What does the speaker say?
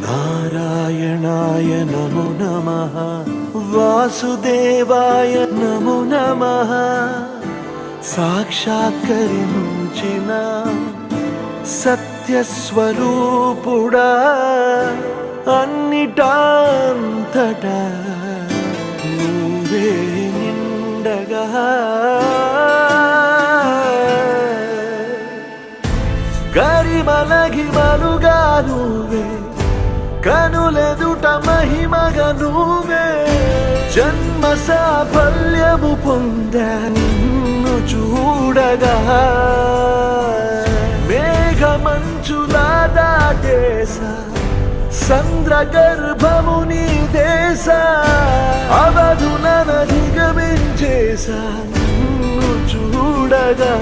నారాయణాయ నమో నమః, వాసుదేవాయ నమో నమః. సాక్షాత్కరించిన సత్యస్వరూపుడా, అన్నిటాంతటా నువ్వే నిండగా. గరిమలగిమలుగా నువ్వే, కనులెదుట మహిమగా నువ్వే. జన్మ సాఫల్యము పొందా నిన్ను చూడగా. మేఘమంచులా దాటేసా, సంద్ర గర్భము నీ దేశ. అవధులనధిగమించేసా నిన్ను చూడగా.